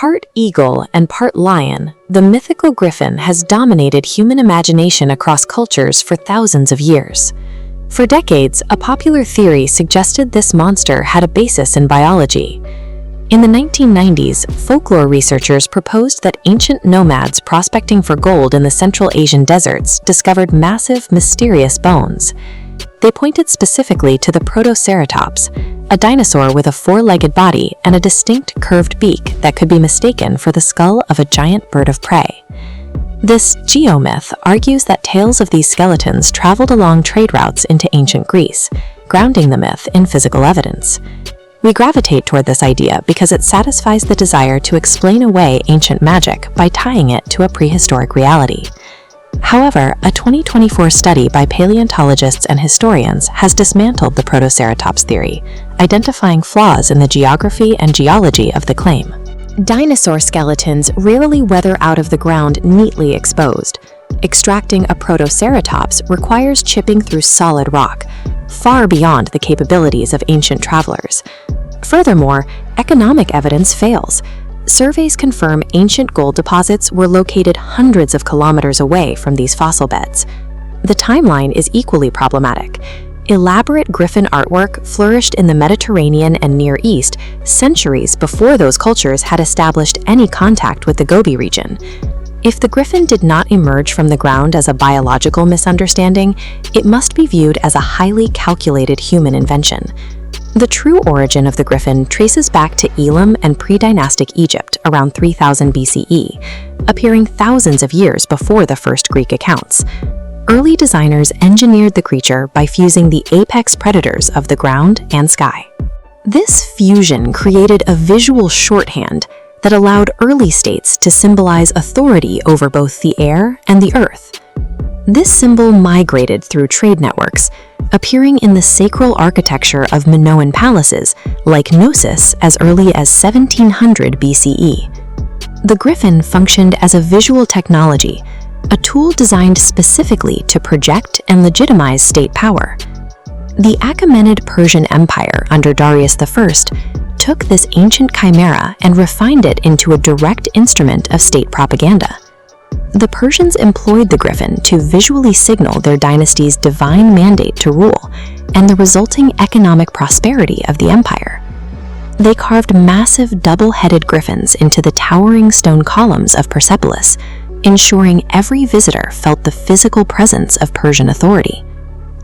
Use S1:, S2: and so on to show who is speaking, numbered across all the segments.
S1: Part eagle and part lion, the mythical griffin has dominated human imagination across cultures for thousands of years. For decades, a popular theory suggested this monster had a basis in biology. In the 1990s, folklore researchers proposed that ancient nomads prospecting for gold in the Central Asian deserts discovered massive, mysterious bones. They pointed specifically to the Protoceratops, a dinosaur with a four-legged body and a distinct curved beak that could be mistaken for the skull of a giant bird of prey. This geomyth argues that tales of these skeletons traveled along trade routes into ancient Greece, grounding the myth in physical evidence. We gravitate toward this idea because it satisfies the desire to explain away ancient magic by tying it to a prehistoric reality. However, a 2024 study by paleontologists and historians has dismantled the Protoceratops theory, identifying flaws in the geography and geology of the claim. Dinosaur skeletons rarely weather out of the ground neatly exposed. Extracting a Protoceratops requires chipping through solid rock, far beyond the capabilities of ancient travelers. Furthermore, economic evidence fails. Surveys confirm ancient gold deposits were located hundreds of kilometers away from these fossil beds. The timeline is equally problematic. Elaborate Griffin artwork flourished in the Mediterranean and Near East centuries before those cultures had established any contact with the Gobi region. If the Griffin did not emerge from the ground as a biological misunderstanding, it must be viewed as a highly calculated human invention. The true origin of the Griffin traces back to Elam and pre-dynastic Egypt around 3000 BCE, appearing thousands of years before the first Greek accounts. Early designers engineered the creature by fusing the apex predators of the ground and sky. This fusion created a visual shorthand that allowed early states to symbolize authority over both the air and the earth. This symbol migrated through trade networks, appearing in the sacral architecture of Minoan palaces like Knossos as early as 1700 BCE. The Griffin functioned as a visual technology, a tool designed specifically to project and legitimize state power. The Achaemenid Persian Empire under Darius I took this ancient chimera and refined it into a direct instrument of state propaganda. The Persians employed the Griffin to visually signal their dynasty's divine mandate to rule and the resulting economic prosperity of the empire. They carved massive double-headed griffins into the towering stone columns of Persepolis, ensuring every visitor felt the physical presence of Persian authority.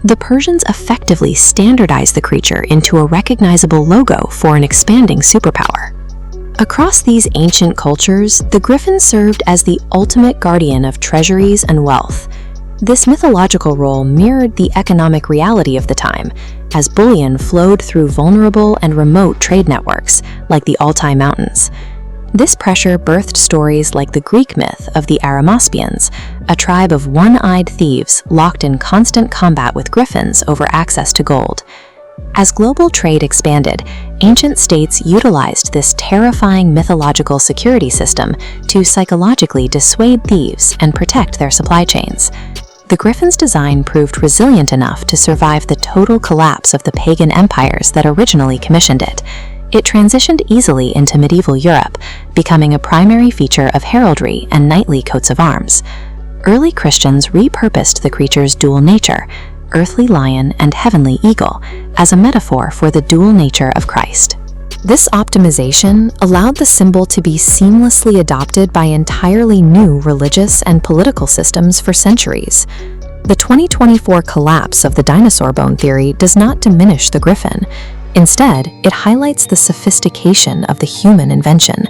S1: The Persians effectively standardized the creature into a recognizable logo for an expanding superpower. Across these ancient cultures, the Griffin served as the ultimate guardian of treasuries and wealth. This mythological role mirrored the economic reality of the time, as bullion flowed through vulnerable and remote trade networks, like the Altai Mountains. This pressure birthed stories like the Greek myth of the Arimaspians, a tribe of one-eyed thieves locked in constant combat with griffins over access to gold. As global trade expanded, ancient states utilized this terrifying mythological security system to psychologically dissuade thieves and protect their supply chains. The Griffin's design proved resilient enough to survive the total collapse of the pagan empires that originally commissioned it. It transitioned easily into medieval Europe, becoming a primary feature of heraldry and knightly coats of arms. Early Christians repurposed the creature's dual nature, earthly lion and heavenly eagle, as a metaphor for the dual nature of Christ. This optimization allowed the symbol to be seamlessly adopted by entirely new religious and political systems for centuries. The 2024 collapse of the dinosaur bone theory does not diminish the Griffin. Instead, it highlights the sophistication of the human invention.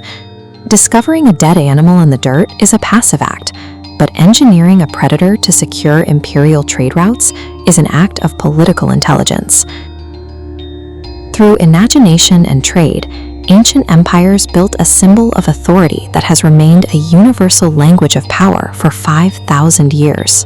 S1: Discovering a dead animal in the dirt is a passive act, but engineering a predator to secure imperial trade routes is an act of political intelligence. Through imagination and trade, ancient empires built a symbol of authority that has remained a universal language of power for 5,000 years.